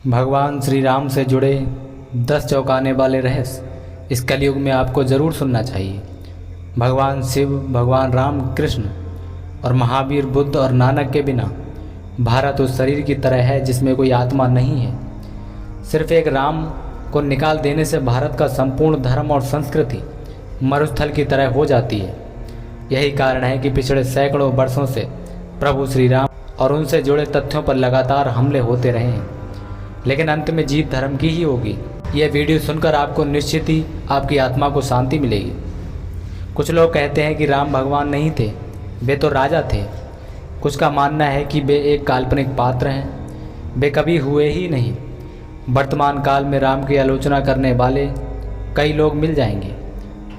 भगवान श्री राम से जुड़े 10 चौंकाने वाले रहस्य इस कलयुग में आपको ज़रूर सुनना चाहिए। भगवान शिव, भगवान राम, कृष्ण और महावीर बुद्ध और नानक के बिना भारत उस शरीर की तरह है जिसमें कोई आत्मा नहीं है। सिर्फ एक राम को निकाल देने से भारत का संपूर्ण धर्म और संस्कृति मरुस्थल की तरह हो जाती है। यही कारण है कि पिछले सैकड़ों वर्षों से प्रभु श्री राम और उनसे जुड़े तथ्यों पर लगातार हमले होते रहे हैं, लेकिन अंत में जीत धर्म की ही होगी। यह वीडियो सुनकर आपको निश्चित ही आपकी आत्मा को शांति मिलेगी। कुछ लोग कहते हैं कि राम भगवान नहीं थे, वे तो राजा थे। कुछ का मानना है कि वे एक काल्पनिक पात्र हैं, वे कभी हुए ही नहीं। वर्तमान काल में राम की आलोचना करने वाले कई लोग मिल जाएंगे।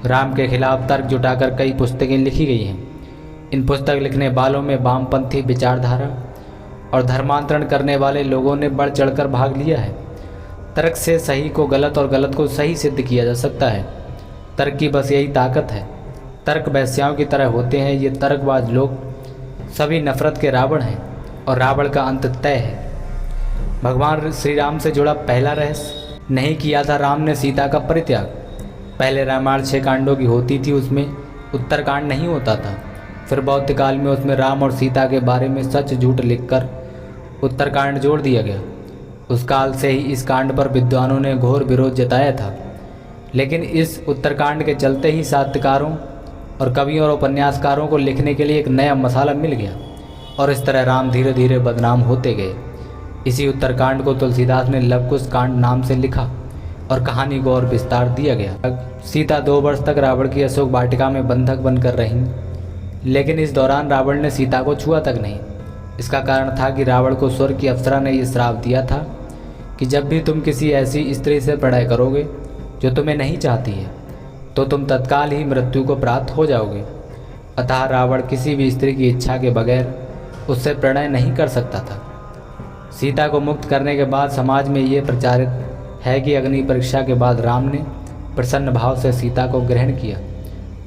राम के खिलाफ तर्क जुटाकर कई पुस्तकें लिखी गई हैं। इन पुस्तक लिखने वालों में वामपंथी विचारधारा और धर्मांतरण करने वाले लोगों ने बढ़ चढ़कर भाग लिया है। तर्क से सही को गलत और गलत को सही सिद्ध किया जा सकता है। तर्क की बस यही ताकत है। तर्क वैश्याओं की तरह होते हैं। ये तर्कबाज लोग सभी नफरत के रावण हैं और रावण का अंत तय है। भगवान श्री राम से जुड़ा पहला रहस्य, नहीं किया था राम ने सीता का परित्याग। पहले रामायण 6 कांडों की होती थी, उसमें उत्तरकांड नहीं होता था। फिर बौद्ध काल में उसमें राम और सीता के बारे में सच झूठ लिखकर उत्तरकांड जोड़ दिया गया। उस काल से ही इस कांड पर विद्वानों ने घोर विरोध जताया था, लेकिन इस उत्तरकांड के चलते ही साहित्यकारों और कवियों और उपन्यासकारों को लिखने के लिए एक नया मसाला मिल गया और इस तरह राम धीरे धीरे बदनाम होते गए। इसी उत्तरकांड को तुलसीदास ने लवकुश कांड नाम से लिखा और कहानी को और विस्तार दिया गया। सीता 2 वर्ष तक रावण की अशोक वाटिका में बंधक बनकर रहीं, लेकिन इस दौरान रावण ने सीता को छुआ तक नहीं। इसका कारण था कि रावण को स्वर्ग की अप्सरा ने यह श्राप दिया था कि जब भी तुम किसी ऐसी स्त्री से प्रणय करोगे जो तुम्हें नहीं चाहती है, तो तुम तत्काल ही मृत्यु को प्राप्त हो जाओगे। अतः रावण किसी भी स्त्री की इच्छा के बगैर उससे प्रणय नहीं कर सकता था। सीता को मुक्त करने के बाद समाज में ये प्रचारित है कि अग्नि परीक्षा के बाद राम ने प्रसन्न भाव से सीता को ग्रहण किया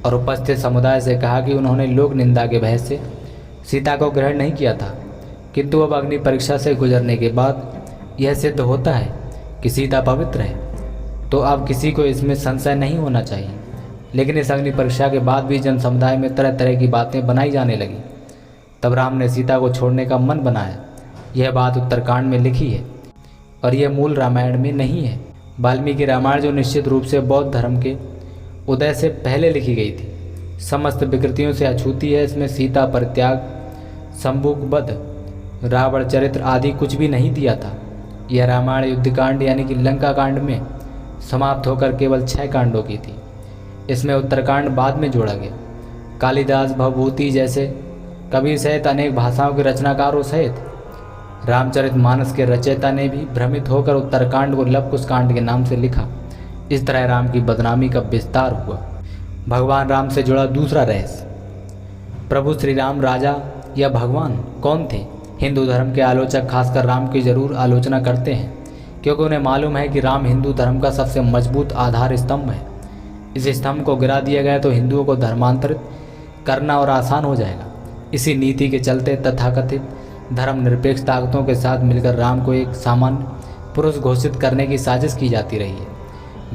और उपस्थित समुदाय से कहा कि उन्होंने लोक निंदा के भय से सीता को ग्रहण नहीं किया था, किंतु अब अग्नि परीक्षा से गुजरने के बाद यह सिद्ध होता है कि सीता पवित्र है, तो अब किसी को इसमें संशय नहीं होना चाहिए। लेकिन इस अग्नि परीक्षा के बाद भी जन समुदाय में तरह तरह की बातें बनाई जाने लगी। तब राम ने सीता को छोड़ने का मन बनाया। यह बात उत्तरकांड में लिखी है और यह मूल रामायण में नहीं है। वाल्मीकि रामायण, जो निश्चित रूप से बौद्ध धर्म के उदय से पहले लिखी गई थी, समस्त विकृतियों से अछूती है। इसमें सीता परित्याग, शंभुक वध, रावण चरित्र आदि कुछ भी नहीं दिया था। यह रामायण युद्धकांड यानी कि लंका कांड में समाप्त होकर केवल 6 कांडों की थी। इसमें उत्तरकांड बाद में जोड़ा गया। कालिदास, भवभूति जैसे कवि सहित अनेक भाषाओं के रचनाकारों सहित रामचरितमानस के रचयिता ने भी भ्रमित होकर उत्तरकांड को लवकुश कांड के नाम से लिखा। इस तरह राम की बदनामी का विस्तार हुआ। भगवान राम से जुड़ा दूसरा रहस्य, प्रभु श्री राम राजा या भगवान कौन थे? हिंदू धर्म के आलोचक खासकर राम की जरूर आलोचना करते हैं, क्योंकि उन्हें मालूम है कि राम हिंदू धर्म का सबसे मजबूत आधार स्तंभ है। इस स्तंभ को गिरा दिया गया तो हिंदुओं को धर्मांतरित करना और आसान हो जाएगा। इसी नीति के चलते तथाकथित धर्मनिरपेक्ष ताकतों के साथ मिलकर राम को एक सामान्य पुरुष घोषित करने की साजिश की जाती रही है।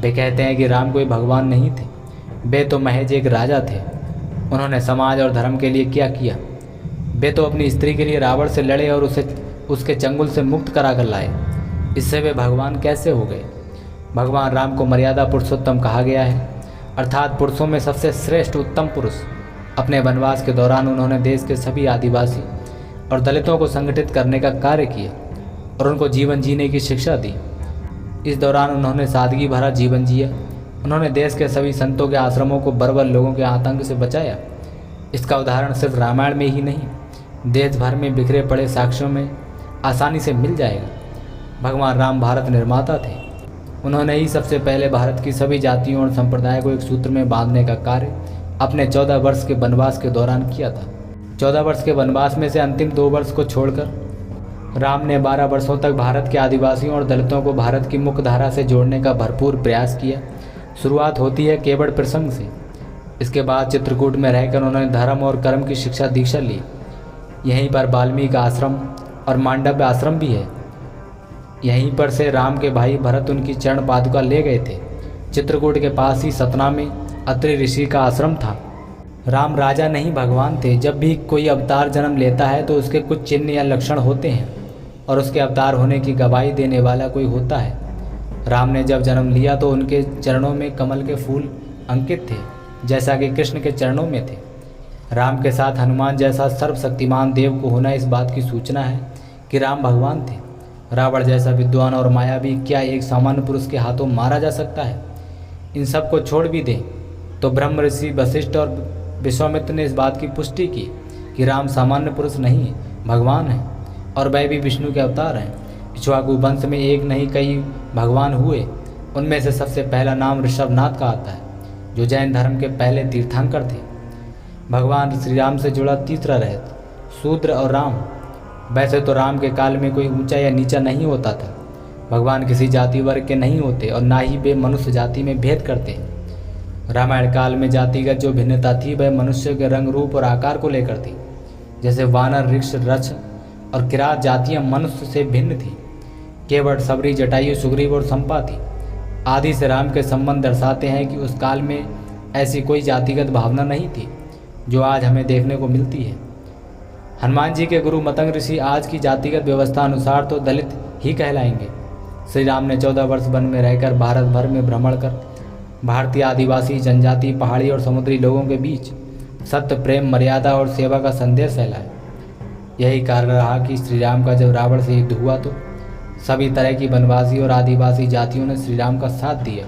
वे कहते हैं कि राम कोई भगवान नहीं थे, वे तो महज एक राजा थे। उन्होंने समाज और धर्म के लिए क्या किया? वे तो अपनी स्त्री के लिए रावण से लड़े और उसे उसके चंगुल से मुक्त करा कर लाए। इससे वे भगवान कैसे हो गए? भगवान राम को मर्यादा पुरुषोत्तम कहा गया है, अर्थात पुरुषों में सबसे श्रेष्ठ उत्तम पुरुष। अपने वनवास के दौरान उन्होंने देश के सभी आदिवासी और दलितों को संगठित करने का कार्य किया और उनको जीवन जीने की शिक्षा दी। इस दौरान उन्होंने सादगी भरा जीवन जिया। उन्होंने देश के सभी संतों के आश्रमों को बर्बर लोगों के आतंक से बचाया। इसका उदाहरण सिर्फ रामायण में ही नहीं, देश भर में बिखरे पड़े साक्ष्यों में आसानी से मिल जाएगा। भगवान राम भारत निर्माता थे। उन्होंने ही सबसे पहले भारत की सभी जातियों और संप्रदाय को एक सूत्र में बांधने का कार्य अपने 14 वर्ष के वनवास के दौरान किया था। 14 वर्ष के वनवास में से अंतिम 2 वर्ष को छोड़कर राम ने 12 वर्षों तक भारत के आदिवासियों और दलितों को भारत की मुख्य धारा से जोड़ने का भरपूर प्रयास किया। शुरुआत होती है केवड़ प्रसंग से। इसके बाद चित्रकूट में रहकर उन्होंने धर्म और कर्म की शिक्षा दीक्षा ली। यहीं पर वाल्मीकि आश्रम और मांडव्य आश्रम भी है। यहीं पर से राम के भाई भरत उनकी चरण पादुका ले गए थे। चित्रकूट के पास ही सतना में अत्रि ऋषि का आश्रम था। राम राजा नहीं भगवान थे। जब भी कोई अवतार जन्म लेता है तो उसके कुछ चिन्ह या लक्षण होते हैं और उसके अवतार होने की गवाही देने वाला कोई होता है। राम ने जब जन्म लिया तो उनके चरणों में कमल के फूल अंकित थे, जैसा कि कृष्ण के चरणों में थे। राम के साथ हनुमान जैसा सर्वशक्तिमान देव को होना इस बात की सूचना है कि राम भगवान थे। रावण जैसा विद्वान और मायावी क्या एक सामान्य पुरुष के हाथों मारा जा सकता है? इन सब को छोड़ भी दें तो ब्रह्म ऋषि वशिष्ठ और विश्वामित्र ने इस बात की पुष्टि की कि राम सामान्य पुरुष नहीं भगवान हैं और वह भी विष्णु के अवतार हैं। इक्ष्वाकु वंश में एक नहीं कई भगवान हुए। उनमें से सबसे पहला नाम ऋषभनाथ का आता है, जो जैन धर्म के पहले तीर्थंकर थे। भगवान श्री राम से जुड़ा तीसरा रहस्य, शूद्र और राम। वैसे तो राम के काल में कोई ऊंचा या नीचा नहीं होता था। भगवान किसी जाति वर्ग के नहीं होते और ना ही वे मनुष्य जाति में भेद करते। रामायण काल में जातिगत जो भिन्नता थी वह मनुष्य के रंग रूप और आकार को लेकर थी। जैसे वानर, ऋक्ष, रक्ष और किरात जातियाँ मनुष्य से भिन्न थी। केवट, सबरी, जटायु, सुग्रीव और संपा थी। आदि से राम के संबंध दर्शाते हैं कि उस काल में ऐसी कोई जातिगत भावना नहीं थी जो आज हमें देखने को मिलती है। हनुमान जी के गुरु मतंग ऋषि आज की जातिगत व्यवस्था अनुसार तो दलित ही कहलाएंगे। श्री राम ने 14 वर्ष वन में रहकर भारत भर में भ्रमण कर भारतीय आदिवासी, जनजाति, पहाड़ी और समुद्री लोगों के बीच सत्य, प्रेम, मर्यादा और सेवा का संदेश फैलाया। यही कारण रहा कि श्री राम का जब रावण से युद्ध हुआ तो सभी तरह की वनवासी और आदिवासी जातियों ने श्री राम का साथ दिया।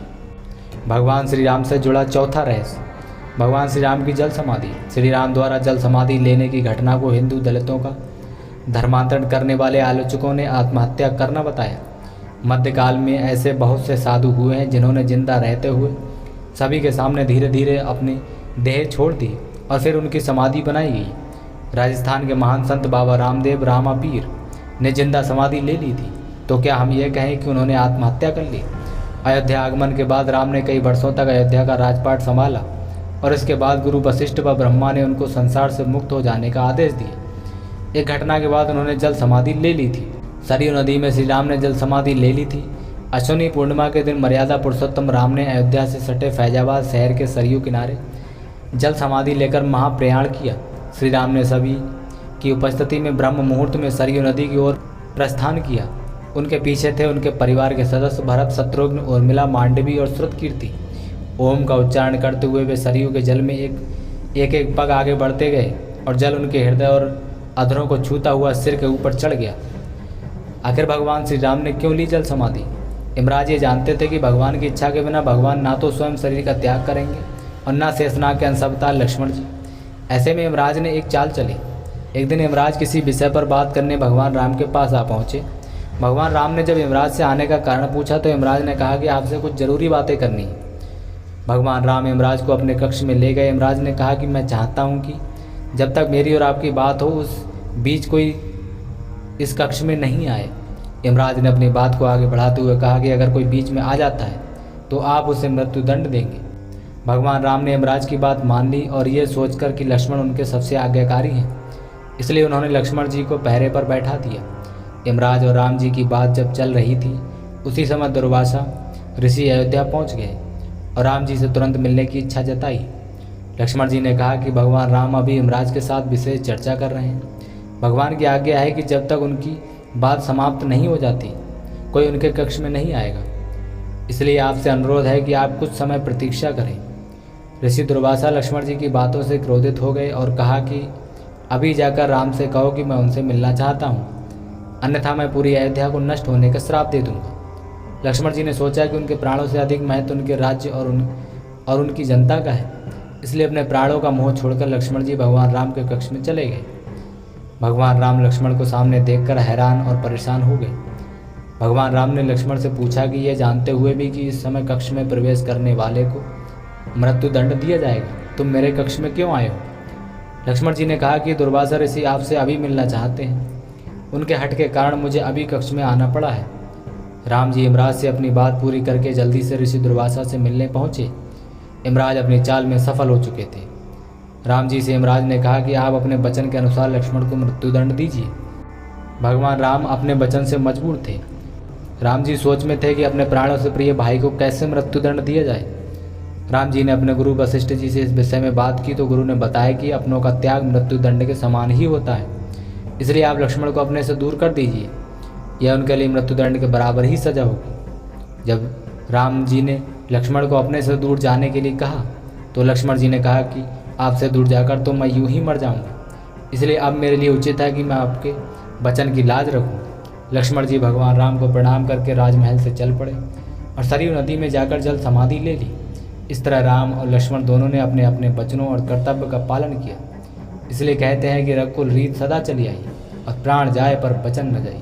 भगवान श्री राम से जुड़ा चौथा रहस्य, भगवान श्री राम की जल समाधि। श्री राम द्वारा जल समाधि लेने की घटना को हिंदू दलितों का धर्मांतरण करने वाले आलोचकों ने आत्महत्या करना बताया। मध्यकाल में ऐसे बहुत से साधु हुए हैं जिन्होंने जिंदा रहते हुए सभी के सामने धीरे धीरे अपनी देह छोड़ दी और फिर उनकी समाधि बनाई गई। राजस्थान के महान संत बाबा रामदेव रामापीर ने जिंदा समाधि ले ली थी, तो क्या हम ये कहें कि उन्होंने आत्महत्या कर ली? अयोध्या आगमन के बाद राम ने कई वर्षों तक अयोध्या का राजपाट संभाला और इसके बाद गुरु वशिष्ठ व ब्रह्मा ने उनको संसार से मुक्त हो जाने का आदेश दिया। एक घटना के बाद उन्होंने जल समाधि ले ली थी। सरयू नदी में श्री राम ने जल समाधि ले ली थी। अश्विनी पूर्णिमा के दिन मर्यादा पुरुषोत्तम राम ने अयोध्या से सटे फैजाबाद शहर के सरयू किनारे जल समाधि लेकर महाप्रयाण किया। श्री राम ने सभी की उपस्थिति में ब्रह्म मुहूर्त में सरयू नदी की ओर प्रस्थान किया। उनके पीछे थे उनके परिवार के सदस्य भरत, शत्रुघ्न, उर्मिला, मांडवी और श्रुतकीर्ति। ओम का उच्चारण करते हुए वे सरयू के जल में एक पग आगे बढ़ते गए और जल उनके हृदय और अधरों को छूता हुआ सिर के ऊपर चढ़ गया। आखिर भगवान श्री राम ने क्यों ली जल समाधि? यमराज ये जानते थे कि भगवान की इच्छा के बिना भगवान ना तो स्वयं शरीर का त्याग करेंगे और ना शेषनाग के अंश अवतार लक्ष्मण जी। ऐसे में यमराज ने एक चाल चली। एक दिन यमराज किसी विषय पर बात करने भगवान राम के पास आ पहुँचे। भगवान राम ने जब यमराज से आने का कारण पूछा तो यमराज ने कहा कि आपसे कुछ ज़रूरी बातें करनी है। भगवान राम यमराज को अपने कक्ष में ले गए। यमराज ने कहा कि मैं चाहता हूँ कि जब तक मेरी और आपकी बात हो उस बीच कोई इस कक्ष में नहीं आए। यमराज ने अपनी बात को आगे बढ़ाते हुए कहा कि अगर कोई बीच में आ जाता है तो आप उसे मृत्युदंड देंगे। भगवान राम ने यमराज की बात मान ली और ये सोचकर कि लक्ष्मण उनके सबसे आज्ञाकारी हैं, इसलिए उन्होंने लक्ष्मण जी को पहरे पर बैठा दिया। यमराज और राम जी की बात जब चल रही थी उसी समय दुर्वासा ऋषि अयोध्या पहुंच गए और राम जी से तुरंत मिलने की इच्छा जताई। लक्ष्मण जी ने कहा कि भगवान राम अभी यमराज के साथ विशेष चर्चा कर रहे हैं। भगवान की आज्ञा है कि जब तक उनकी बात समाप्त नहीं हो जाती कोई उनके कक्ष में नहीं आएगा, इसलिए आपसे अनुरोध है कि आप कुछ समय प्रतीक्षा करें। ऋषि दुर्वासा लक्ष्मण जी की बातों से क्रोधित हो गए और कहा कि अभी जाकर राम से कहो कि मैं उनसे मिलना चाहता हूँ, अन्यथा मैं पूरी अयोध्या को नष्ट होने का श्राप दे दूंगा। लक्ष्मण जी ने सोचा कि उनके प्राणों से अधिक महत्व उनके राज्य और उनकी जनता का है, इसलिए अपने प्राणों का मोह छोड़कर लक्ष्मण जी भगवान राम के कक्ष में चले गए। भगवान राम लक्ष्मण को सामने देखकर हैरान और परेशान हो गए। भगवान राम ने लक्ष्मण से पूछा कि यह जानते हुए भी कि इस समय कक्ष में प्रवेश करने वाले को मृत्युदंड दिया जाएगा, तुम मेरे कक्ष में क्यों आए हो? लक्ष्मण जी ने कहा कि दुर्वासा ऋषि आपसे अभी मिलना चाहते हैं, उनके हट के कारण मुझे अभी कक्ष में आना पड़ा है। राम जी यमराज से अपनी बात पूरी करके जल्दी से ऋषि दुर्वासा से मिलने पहुँचे। यमराज अपनी चाल में सफल हो चुके थे। राम जी से यमराज ने कहा कि आप अपने वचन के अनुसार लक्ष्मण को मृत्युदंड दीजिए। भगवान राम अपने वचन से मजबूर थे। राम जी सोच में थे कि अपने प्राणों से प्रिय भाई को कैसे मृत्युदंड दिया जाए। राम जी ने अपने गुरु वशिष्ठ जी से इस विषय में बात की तो गुरु ने बताया कि अपनों का त्याग मृत्युदंड के समान ही होता है, इसलिए आप लक्ष्मण को अपने से दूर कर दीजिए, यह उनके लिए मृत्युदंड के बराबर ही सजा होगी। जब राम जी ने लक्ष्मण को अपने से दूर जाने के लिए कहा तो लक्ष्मण जी ने कहा कि आपसे दूर जाकर तो मैं यूं ही मर जाऊंगा, इसलिए अब मेरे लिए उचित है कि मैं आपके वचन की लाज रखूं। लक्ष्मण जी भगवान राम को प्रणाम करके राजमहल से चल पड़े और सरयू नदी में जाकर जल समाधि ले ली। इस तरह राम और लक्ष्मण दोनों ने अपने अपने वचनों और कर्तव्य का पालन किया। इसलिए कहते हैं कि रघुकुल रीत सदा चली आई और प्राण जाए पर वचन न जाए।